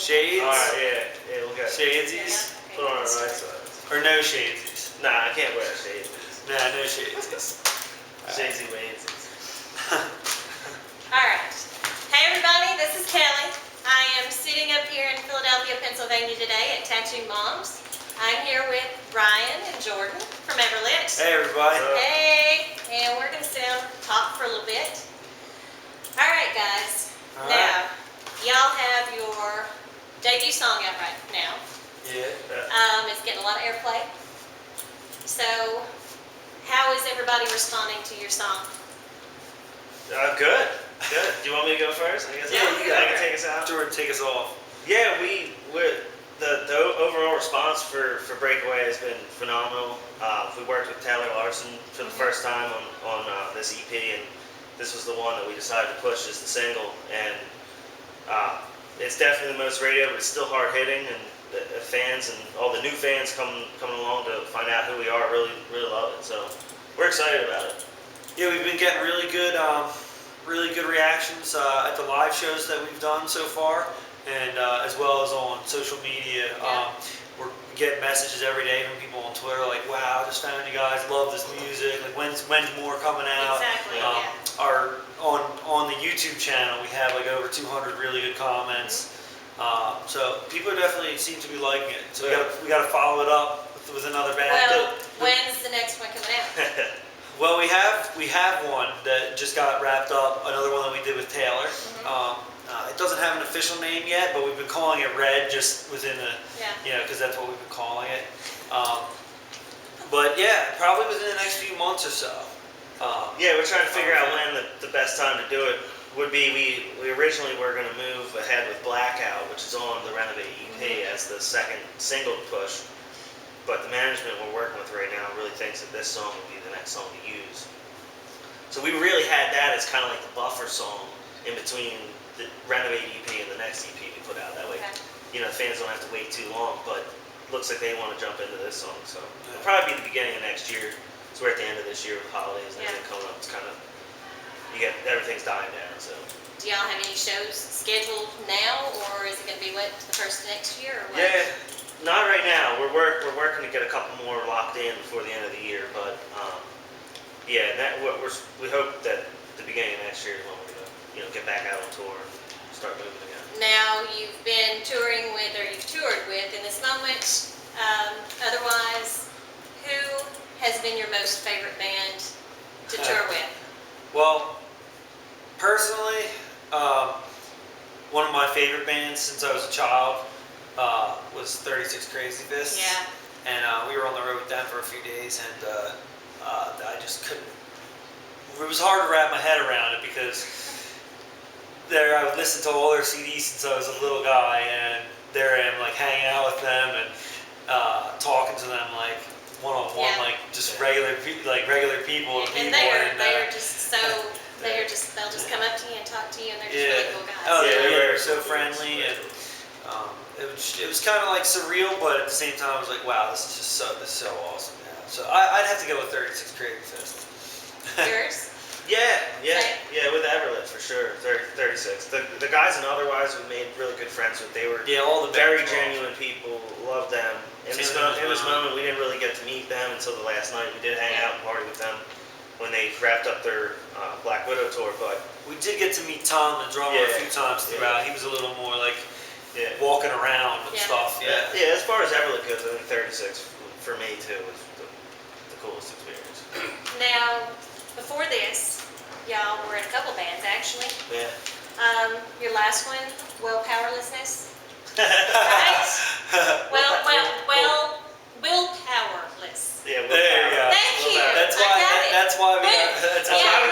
Shades? Alright, yeah, we'll get Shadesies? Yeah. Put on our right side. Or no shadesies? Nah, I can't wear shades. Nah, no shadesies. Shadesy Wednesdays. Alright. Hey everybody, this is Kelly. I am sitting up here in Philadelphia, Pennsylvania today at Tattoo Moms. I'm here with Ryan and Jordan from Everlit. Hey everybody. Hey, and we're going to sit down and talk for a little bit. Alright guys, now, y'all have your debut song out right now. Yeah. It's getting a lot of airplay. So, how is everybody responding to your song? Good. Good. Do you want me to go first? I guess Yeah, I can take us out. Jordan, take us off. Yeah, the overall response for Breakaway has been phenomenal. We worked with Taylor Larson for the first time on this EP, and this was the one that we decided to push as the single. And it's definitely the most radio, but it's still hard hitting, and the fans and all the new fans coming along to find out who we are really love it. So we're excited about it. Yeah, we've been getting really good reactions at the live shows that we've done so far, and as well as on social media. Yeah. We're getting messages every day from people on Twitter like, "Wow, I just found you guys. Love this music. Like, when's more coming out?" Exactly. Our on the YouTube channel, we have like over 200 really good comments. So people definitely seem to be liking it. So we got to follow it up with another band. Well, when's the next one coming out? Well, we have one that just got wrapped up. Another one that we did with Taylor. It doesn't have an official name yet, but we've been calling it Red just within the, because that's what we've been calling it. But yeah, probably within the next few months or so. Yeah, we're trying to figure out when the best time to do it would be. We originally were going to move ahead with Blackout, which is on the Renovate EP as the second single to push. But the management we're working with right now really thinks that this song would be the next song to use. So we really had that as kind of like the buffer song in between the Renovate EP and the next EP we put out. That way, the fans don't have to wait too long, but it looks like they want to jump into this song. So it'll probably be the beginning of next year. So we're at the end of this year with holidays and everything coming up. It's kind of, everything's dying down. So. Do y'all have any shows scheduled now, or is it going to be the first of next year? Or what? Yeah. Not right now. We're working to get a couple more locked in before the end of the year, but we hope that the beginning of next year is when we're gonna get back out on tour and start moving again. Now you've been touring with, or you've toured with in this moment. Otherwise, who has been your most favorite band to tour with? Well, personally, one of my favorite bands since I was a child was 36 Crazy Fists. Yeah. And we were on the road with them for a few days, and I just couldn't. It was hard to wrap my head around it because I would listen to all their CDs since I was a little guy, and there I am like hanging out with them and talking to them like one-on-one, like just regular people. And they'll just come up to you and talk to you, and they're just really cool guys. Oh yeah, they were so friendly, and it was kind of like surreal, but at the same time I was like, wow, this is so awesome. Yeah. So I'd have to go with 36 Crazy Fists. Yours? Yeah, with Everlit for sure. 36. The guys and otherwise we made really good friends with. They were all the very genuine people. Loved them. In this moment, we didn't really get to meet them until the last night. We did hang out and party with them when they wrapped up their Black Widow tour. But we did get to meet Tom, the drummer, a few times throughout. He was a little more like walking around and stuff. Yeah. As far as Everlit goes, I think 36 for me too was the coolest experience. Now, before this, y'all were in a couple bands actually. Yeah. Your last one, Will Powerlessness. Right? Will Powerless. Yeah. There you go. Thank you. That's why we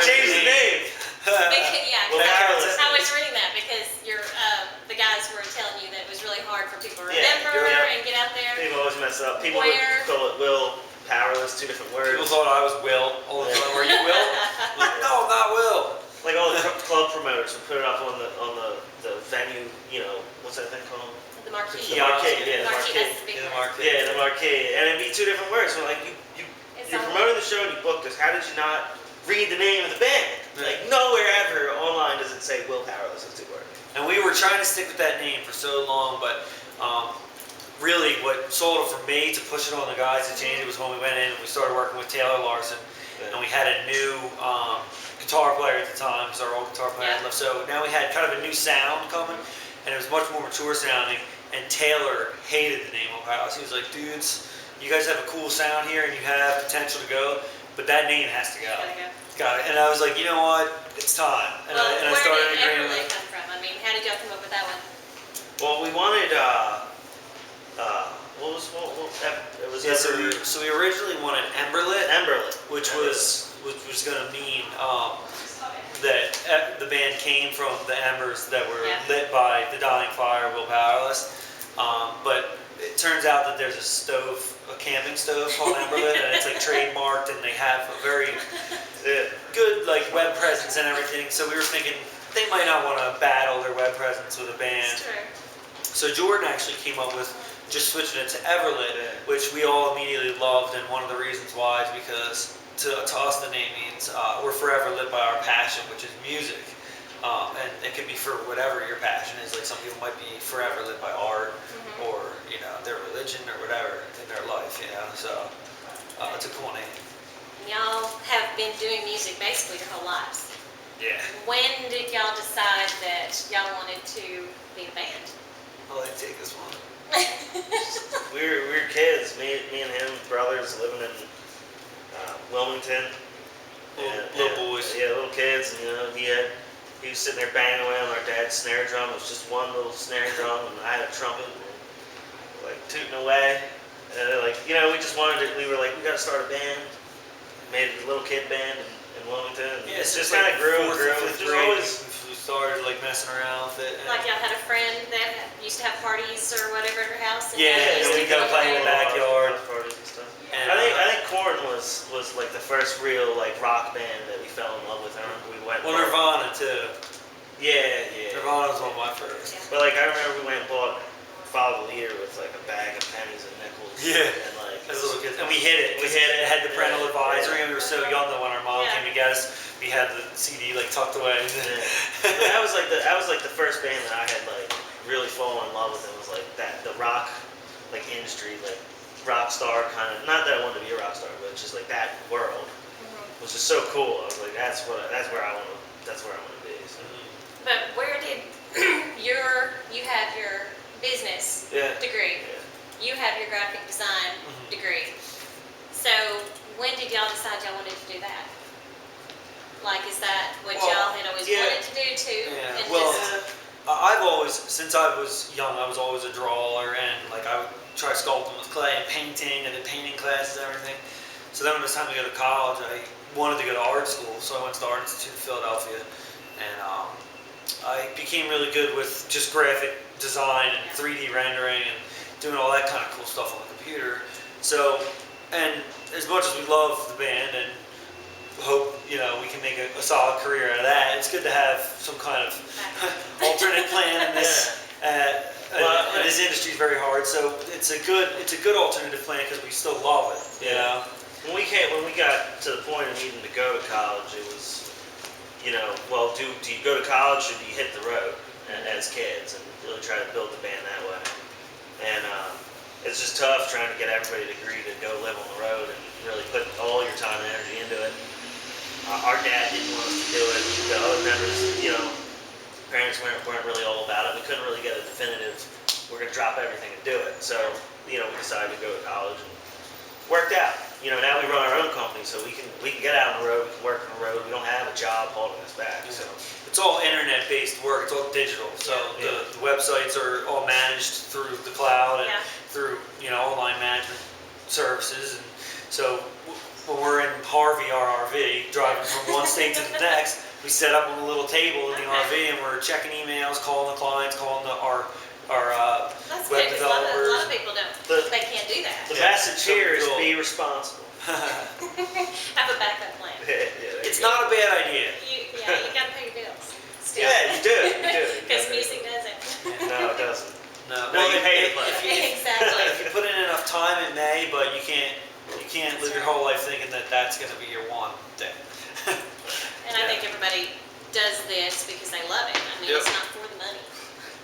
changed the name. I was reading that because the guys were telling you that it was really hard for people to remember and get out there. People always mess up. People would call it Will Powerless, two different words. People thought I was Will all the time. Were you Will? Like, no, I'm not Will. Like all the club promoters would put it up on the venue. What's that thing called? The marquee. The marquee. Yeah, the marquee. marquee. Yeah, the marquee. And it'd be two different words. So like you're promoting the show and you booked us. How did you not read the name of the band? Like nowhere ever online does it say Will Powerless is two words. And we were trying to stick with that name for so long, but really what sold it for me to push it on the guys to change it was when we went in and we started working with Taylor Larson. And we had a new guitar player at the time, because our old guitar player had left. So now we had kind of a new sound coming, and it was much more mature sounding. And Taylor hated the name Oak House. He was like, dudes, you guys have a cool sound here and you have potential to go, but that name has to go. Got it. And I was like, you know what? It's time. And, Well, I where started did agreeing Everlit with it. come from? I mean, how did y'all come up with that one? Well, we wanted, it was Yeah, so we originally wanted Everlit, which was going to mean that the band came from the embers that were lit by the dying fire, Will Powerless. But it turns out that there's a camping stove called Everlit, and it's like trademarked, and they have a very good like web presence and everything. So we were thinking they might not want to battle their web presence with a band. So Jordan actually came up with just switching it to Everlit, which we all immediately loved, and one of the reasons why is because to us the name means we're forever lit by our passion, which is music. And it could be for whatever your passion is. Like some people might be forever lit by art, or their religion or whatever in their life. So it's a cool name. Y'all have been doing music basically your whole lives. Yeah. When did y'all decide that y'all wanted to be a band? I'll let you take this one. we were kids, me and him, brothers, living in Wilmington. Little boys. Yeah, little kids. And, he was sitting there banging away on our dad's snare drum. It was just one little snare drum, and I had a trumpet, and, like tooting away. And we just wanted to. We were like, we got to start a band. Made a little kid band in Wilmington. Yeah, it just kind of grew and grew. Fifth grade, we started like messing around with it. Like y'all had a friend that used to have parties or whatever at her house. And we'd go play in the backyard. Parties and stuff. And, I think Korn was like the first real like rock band that we fell in love with. I remember we went. Well, Nirvana too. Yeah. Nirvana was one of my first. But like I remember we went and bought Follow the Leader with like a bag of pennies and nickels. Yeah. And like As little kids, and we hit it. It had the parental advisory, and we were so young that when our mom came to get us, we had the CD like tucked away. But that was like the first band that I had like really fallen in love with. It was like the rock like industry, like rock star kind of. Not that I wanted to be a rock star, but just like that world was just so cool. I was like, that's where I want to be. So. But where did you have your business degree? Yeah. You have your graphic design degree. So when did y'all decide y'all wanted to do that? Like, is that what y'all had always wanted to do too? Yeah. And Well, I've always, since I was young, I was always a drawer, and like I would try sculpting with clay and painting, and did painting classes and everything. So then when it was time to go to college, I wanted to go to art school, so I went to the Art Institute of Philadelphia, and I became really good with just graphic design and 3D rendering and doing all that kind of cool stuff on the computer. So, and as much as we love the band and hope we can make a solid career out of that, it's good to have some kind of alternate plan in this. This industry is very hard, so it's a good alternative plan because we still love it. When we got to the point of needing to go to college, it was, do you go to college or do you hit the road as kids and really try to build the band that way? And it's just tough trying to get everybody to agree to go live on the road and really put all your time and energy into it. Our dad didn't want us to do it. The other members, parents weren't really all about it. We couldn't really get a definitive, we're going to drop everything and do it. So, we decided to go to college and worked out. Now we run our own company, so we can get out on the road, we can work on the road. We don't have a job holding us back. So it's all internet-based work. It's all digital. So the websites are all managed through the cloud and through online management services. And so when we're in Harvey, our RV, driving from one state to the next, we set up on a little table in the RV, and we're checking emails, calling the clients, calling our that's web good, 'cause developers. a lot of people don't. They can't do that. The message here is be responsible. Have a backup plan. It's not a bad idea. You gotta pay your bills. Still. Yeah, you do. Because music doesn't. No, it doesn't. No, you pay to play. Exactly. If you put in enough time, it may, but you can't live your whole life thinking that that's going to be your one thing. And I think everybody does this because they love it. I mean, Yep. it's not for the money.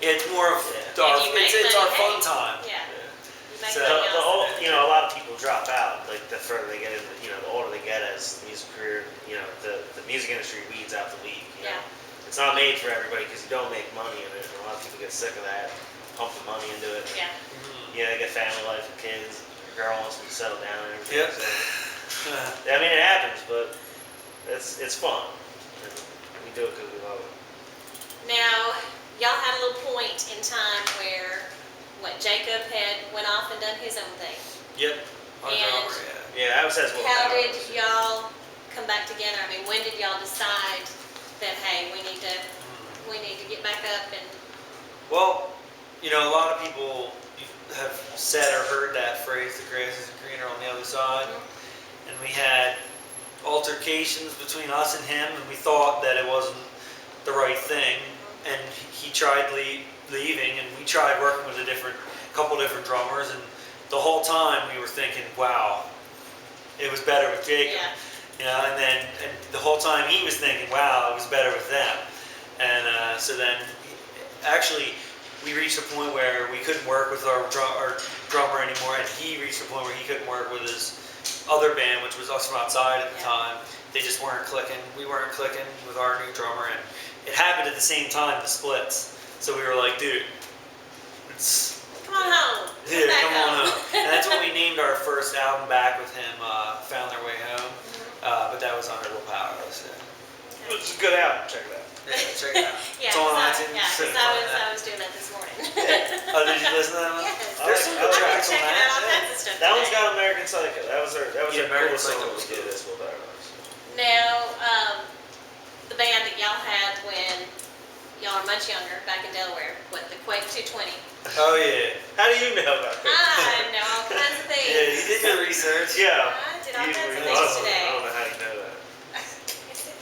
Yeah, it's more of Yeah. our, If you make it's our money, fun time. Yeah. Yeah. You make So, money The off old, of it. you know, a lot of people drop out. Like the further they get into, the older they get as the music career, the music industry weeds out the weak. You know? It's not made for everybody because you don't make money in it. And a lot of people get sick of that, pump the money into it. Yeah. They get family life and kids. Your girl wants them to settle down and everything. Yep. So, I mean, it happens, but it's fun. And we do it because we love it. Now, y'all had a little point in time where, Jacob had went off and done his own thing. Yep. Our And- drummer, yeah. Yeah, I was as well. How did y'all come back together? I mean, when did y'all decide that, hey, we need to get back up and, Well, a lot of people have said or heard that phrase, the grass isn't greener on the other side. And we had altercations between us and him, and we thought that it wasn't the right thing. And he tried leaving, and we tried working with a couple different drummers, and the whole time we were thinking, wow, it was better with Jacob. yeah, And the whole time he was thinking, wow, it was better with them. And so then, actually, we reached a point where we couldn't work with our drummer anymore, and he reached a point where he couldn't work with his other band, which was us from outside at the Yeah. time. They just weren't clicking. We weren't clicking with our new drummer, and it happened at the same time, the splits. So we were like, dude, come on home. yeah, back come on home. And that's what we named our first album back with him, Found Their Way Home. But that was under Will Powerless. Yeah. It's a good album. Check it out. Yeah, check it out. Yeah, It's on 'cause iTunes. yeah, So 'cause you can find I that. was doing that this morning. Oh, did you listen to that one? Yes. There's some good I like tracks on Checking out all that. kinds of stuff That one's today. got American Psycho. That was our Yeah, American coolest Psycho song was we did. good. This Will Powerless. Now, the band that y'all had when y'all were much younger, back in Delaware, the Quake 220. Oh yeah. How do you know about that? I know all kinds of Yeah, things. you did your research. Yeah. I did all You- kinds of I things don't know- today. I don't know how you know that.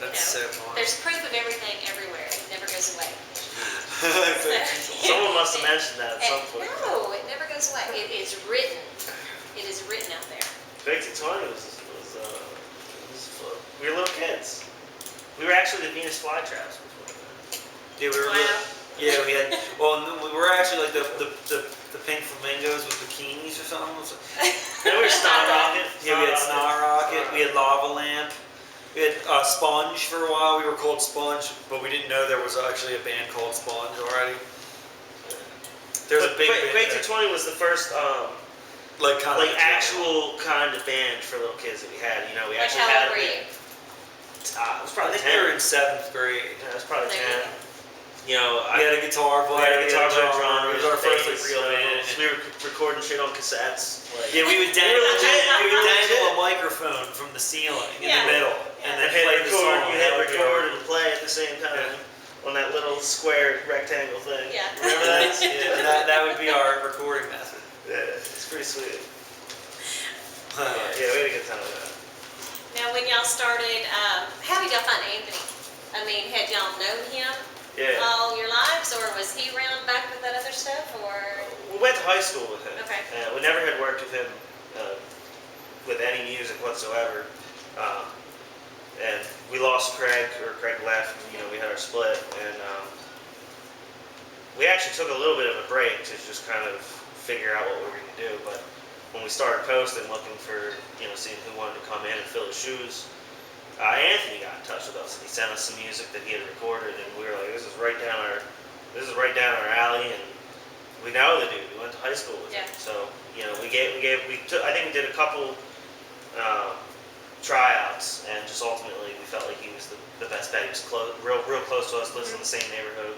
That's so fun. There's proof of everything everywhere. It never goes away. Someone must have mentioned that at some point. No, it never goes away. It is written. It is written out there. Big 220 was we were little kids. We were actually the Venus flytraps before that. Yeah, we were. Wow. Yeah, we had. Well, we were actually like the pink flamingos with bikinis or something. Then we were Snot Rocket. Yeah, we had Snot Rocket. We had Lava Lamp. We had Sponge for a while. We were called Sponge, but we didn't know there was actually a band called Sponge already. There's a big band Quake there. 220 was the first like kind like of actual kind of band for little kids that we had. We Like actually how had old a were band. you? It was I probably think they were 10. in 7th grade. Yeah, it was probably There 10. you We had a guitar We player. had a guitar we player, had a drummer. drummer. It was our first like bass, real band. We were recording shit on cassettes. Like, Yeah, we would dangle, legit. we We would were dangle legit. a microphone from the ceiling in Yeah. the middle, Yeah. and And then hit play the record, song. you That hit would be record our- and play at the same time on that little square rectangle thing. Yeah. Remember that? Yeah, that would be our recording method. Yeah, it's pretty sweet. Yeah, we had a good time with that. Now, when y'all started, how did y'all find Anthony? I mean, had y'all known him Yeah. all your lives, or was he around back with that other stuff, or? We went to high school with him. Okay. We never had worked with him with any music whatsoever. And we lost Craig, or Craig left, we had our split. And we actually took a little bit of a break to just kind of figure out what we were going to do. But when we started posting, looking for, seeing who wanted to come in and fill his shoes, Anthony got in touch with us, and he sent us some music that he had recorded, and we were like, this is right down our alley, and we know the dude. We went to high school with him. Yeah. So, I think we did a couple tryouts, and just ultimately we felt like he was the best bet. He was real close to us, lives in the same neighborhood.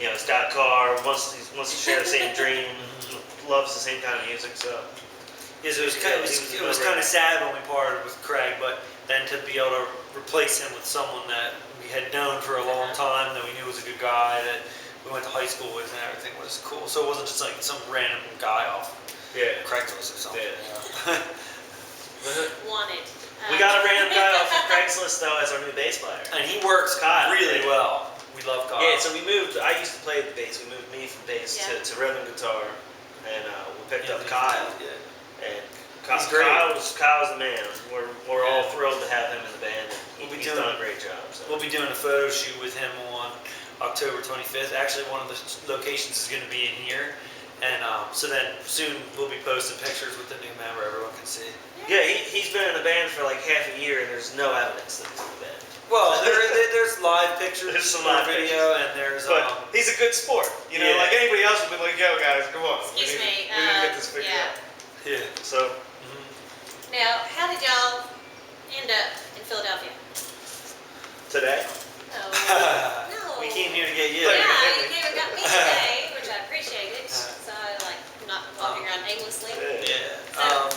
He's got a car, wants to share the same dream, loves the same kind of music, so. Yes, it was kind of sad when we parted with Craig, but then to be able to replace him with someone that we had known for a long time, that we knew was a good guy, that we went to high school with, and everything was cool. So it wasn't just like some random guy off Craigslist or something. Yeah. Wanted. We got a random guy off of Craigslist though as our new bass player. And he works Kyle, really yeah. well. We love Kyle. Yeah, so we moved. I used to play the bass. We moved me from bass Yeah. to rhythm guitar, and we picked up Yeah, Kyle. yeah. And He's great. Kyle's the man. We're all thrilled to have him in the band. He's done a great job. So. We'll be doing a photo shoot with him on October 25th. Actually, one of the locations is going to be in here. And so then soon we'll be posting pictures with the new member everyone can see. Yeah, he's been in the band for like half a year and there's no evidence that he's in the band. Well, there's live pictures, There's some live video, and there's. But he's a good sport. You know, like anybody else would be like, yo guys, come on. Excuse me. We need to get this figured out. Yeah. So. Now, how did y'all end up in Philadelphia? Today? No. We came here to get you. Yeah, you came and got me today, which I appreciated. So I'm not walking around aimlessly. Yeah. So,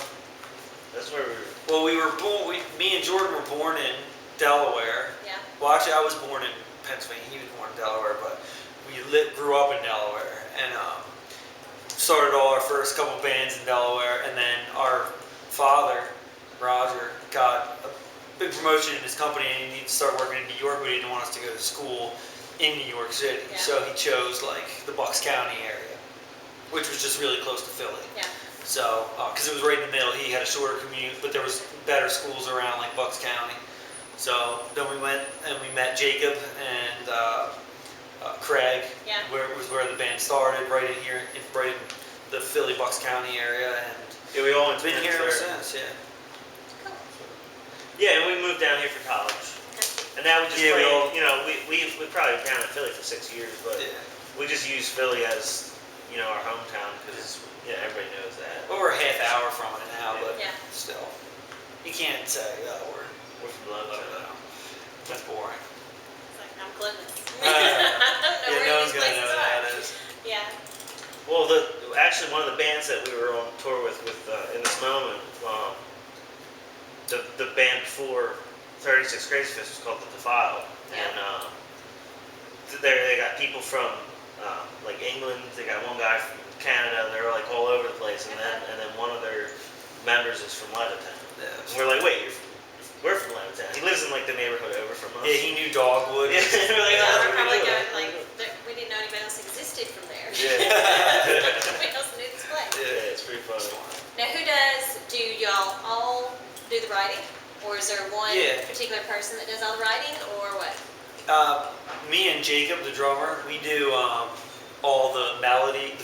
That's where we were. Well, we were born. Me and Jordan were born in Delaware. yeah. Well, actually, I was born in Pennsylvania. He was born in Delaware, but we grew up in Delaware and started all our first couple bands in Delaware. And then our father, Roger, got a big promotion in his company and he needed to start working in New York, but he didn't want us to go to school in New York City. Yeah. So he chose like the Bucks County area, which was just really close to Philly. Yeah. So, because it was right in the middle, he had a shorter commute, but there was better schools around like Bucks County. So then we went and we met Jacob and Craig, Yeah. where the band started, right in here, right in the Philly Bucks County area, and Yeah, we all went to been here ever Pennsylvania. since. Yeah. Cool. Yeah, and we moved down here for college. And now we just play, you know, we probably been down in Philly for 6 years, but Yeah. we just use Philly as, you know, our hometown because, yeah, everybody knows that. Well, we're a half hour from it now, but Yeah. still, you can't say we're We're from London. that's boring. It's like, I'm clueless. Uh, I don't know Yeah, where no these one's gonna places know are. that is. Yeah. Well, actually one of the bands that we were on tour with in this moment, the band before 36 Crazy Fist was called The Defiled, Yeah. and they got people from like England. They got one guy from Canada. They're like all over the place, and then one of their members is from Levittown. Yeah. And we're like, wait, we're from Levittown. He lives in like the neighborhood over from us. Yeah, he knew Dogwood. Yeah, we're like, Yeah, oh, we're probably really going cool. like, we didn't know anybody else existed from there. Yeah. Nobody else knew this place. Yeah, it's pretty funny. Now, do y'all all do the writing? Or is there one Yeah. particular person that does all the writing, or what? Me and Jacob, the drummer, we do all the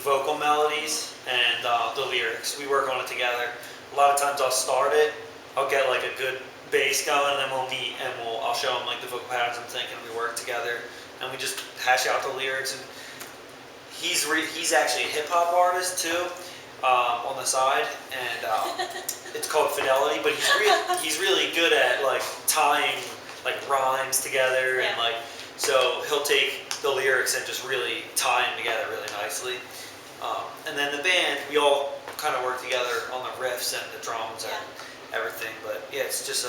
vocal melodies, and the lyrics. We work on it together. A lot of times I'll start it, I'll get like a good bass going, and then we'll meet and I'll show him like the vocal patterns I'm thinking. We work together, and we just hash out the lyrics. And he's actually a hip hop artist too, on the side, and it's called Fidelity. But he's really good at like tying like rhymes together, and like so he'll take the lyrics and just really tie them together really nicely. And then the band, we all kind of work together on the riffs and the drums and everything. But yeah, it's just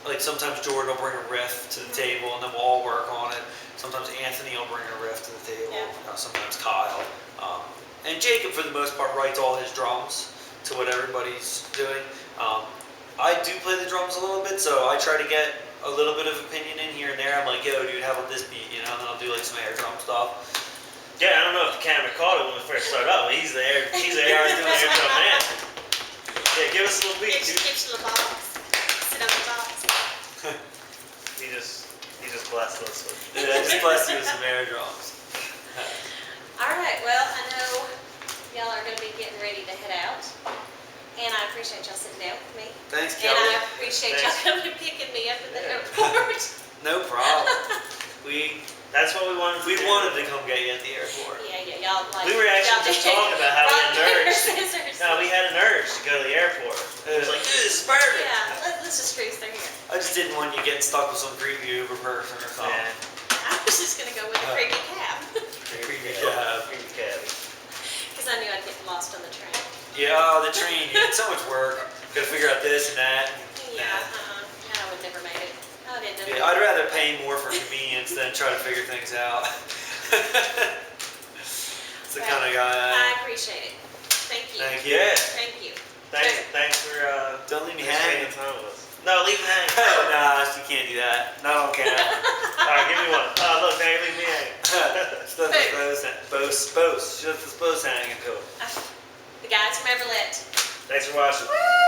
like sometimes Jordan will bring a riff to the table, and then we'll all work on it. Sometimes Anthony will bring a riff to the table. Sometimes Kyle. And Jacob, for the most part, writes all his drums to what everybody's doing. I do play the drums a little bit, so I try to get a little bit of opinion in here and there. I'm like, yo, dude, how about this beat? You know, and then I'll do like some air drum stuff. Yeah, I don't know if the camera caught it when we first started up, but he's there. He's there doing air drum man. Yeah, give us a little beat, dude. Get your little box. Sit on the box. He just blessed us with. Yeah, I just blessed you with some air drums. All right. Well, I know y'all are going to be getting ready to head out, and I appreciate y'all sitting down with me. Thanks, And Kelly. I appreciate y'all coming and picking me up at the airport. No problem. That's what we wanted. We wanted to come get you at the airport. Yeah, y'all like. We were actually just talking about how we had an urge. Scissors. No, we had an urge to go to the airport. It was like, this is perfect. Yeah, let's just cruise through here. I just didn't want you getting stuck with some creepy Uber person or something. Yeah. I was just gonna go with the creepy cab Creepy cab. Creepy cab. because I knew I'd get lost on the train. Yeah, the train. It's so much work. Got to figure out this and that. Yeah, I would never make it. I would end up. Yeah, I'd rather pay more for convenience than try to figure things out. It's the kind of guy I am. I appreciate it. Thank you. Thank you. Yeah. Thank you. Thanks for Don't leave me spending hanging. time with us. No, leave me hanging. Oh, nah, you can't do that. Not on camera. Alright, give me one. Oh, look, now you leave me hanging. Stuff is boast hanging. The guys from Everlit. Thanks for watching.